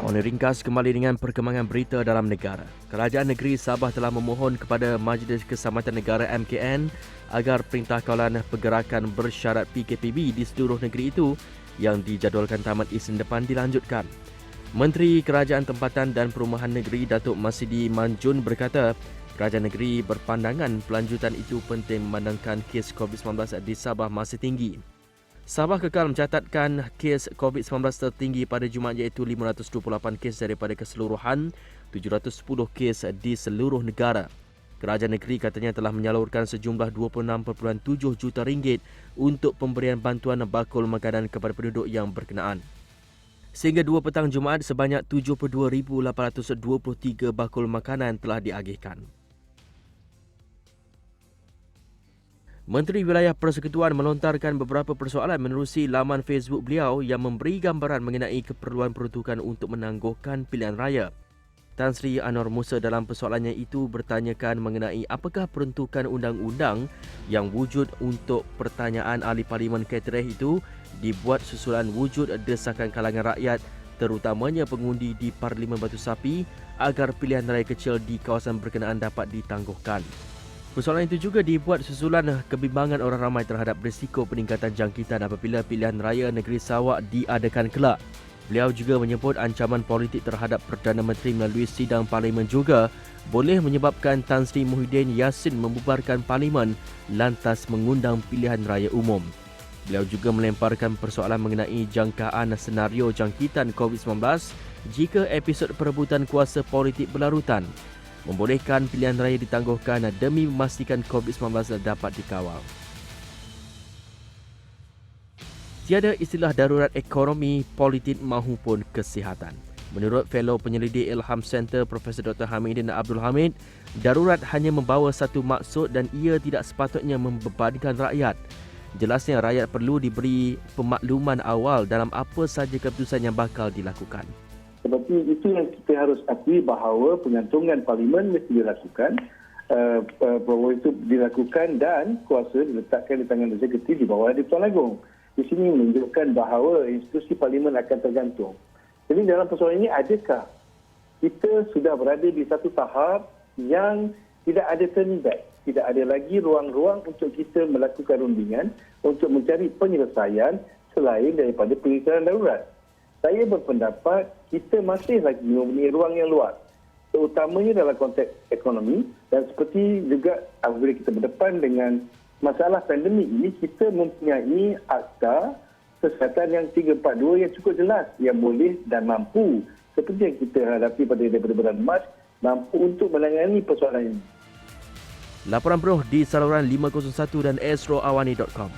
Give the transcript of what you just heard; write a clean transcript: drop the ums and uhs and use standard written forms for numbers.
Kami ringkas kembali dengan perkembangan berita dalam negara. Kerajaan Negeri Sabah telah memohon kepada Majlis Keselamatan Negara MKN agar Perintah Kawalan Pergerakan Bersyarat PKPB di seluruh negeri itu yang dijadualkan tamat Isnin depan dilanjutkan. Menteri Kerajaan Tempatan dan Perumahan Negeri Datuk Masidi Manjun berkata, Kerajaan Negeri berpandangan pelanjutan itu penting memandangkan kes COVID-19 di Sabah masih tinggi. Sabah kekal mencatatkan kes COVID-19 tertinggi pada Jumaat iaitu 528 kes daripada keseluruhan 710 kes di seluruh negara. Kerajaan negeri katanya telah menyalurkan sejumlah 26.7 juta ringgit untuk pemberian bantuan bakul makanan kepada penduduk yang berkenaan. Sehingga 2 petang Jumaat, sebanyak 72,823 bakul makanan telah diagihkan. Menteri Wilayah Persekutuan melontarkan beberapa persoalan menerusi laman Facebook beliau yang memberi gambaran mengenai keperluan peruntukan untuk menangguhkan pilihan raya. Tan Sri Anwar Musa dalam persoalannya itu bertanyakan mengenai apakah peruntukan undang-undang yang wujud untuk pertanyaan ahli Parlimen Ketereh itu dibuat susulan wujud desakan kalangan rakyat, terutamanya pengundi di Parlimen Batu Sapi, agar pilihan raya kecil di kawasan berkenaan dapat ditangguhkan. Persoalan itu juga dibuat susulan kebimbangan orang ramai terhadap risiko peningkatan jangkitan apabila pilihan raya negeri Sarawak diadakan kelak. Beliau juga menyebut ancaman politik terhadap Perdana Menteri melalui sidang Parlimen juga boleh menyebabkan Tan Sri Muhyiddin Yassin membubarkan Parlimen lantas mengundang pilihan raya umum. Beliau juga melemparkan persoalan mengenai jangkaan senario jangkitan COVID-19 jika episod perebutan kuasa politik berlarutan, membolehkan pilihan raya ditangguhkan demi memastikan COVID-19 dapat dikawal. Tiada istilah darurat ekonomi, politik mahupun kesihatan. Menurut Fellow Penyelidik Ilham Center Prof. Dr. Hamidin Abdul Hamid, darurat hanya membawa satu maksud dan ia tidak sepatutnya membebankan rakyat. Jelasnya rakyat perlu diberi pemakluman awal dalam apa sahaja keputusan yang bakal dilakukan. Sebab itu yang kita harus akui bahawa pengantungan Parlimen mesti dilakukan, bahawa itu dilakukan dan kuasa diletakkan di tangan eksekutif di bawah Di-Pertuan Agong. Di sini menunjukkan bahawa institusi Parlimen akan tergantung. Jadi dalam persoalan ini, adakah kita sudah berada di satu tahap yang tidak ada turning back, tidak ada lagi ruang-ruang untuk kita melakukan rundingan untuk mencari penyelesaian selain daripada pengesahan darurat. Saya berpendapat kita masih lagi mempunyai ruang yang luas, terutamanya dalam konteks ekonomi, dan seperti juga apabila kita berdepan dengan masalah pandemik ini, kita mempunyai akta kesihatan yang 342 yang cukup jelas, yang boleh dan mampu, seperti yang kita hadapi daripada bulan Mac, mampu untuk menangani persoalan ini. Laporan penuh di saluran 501 dan astroawani.com.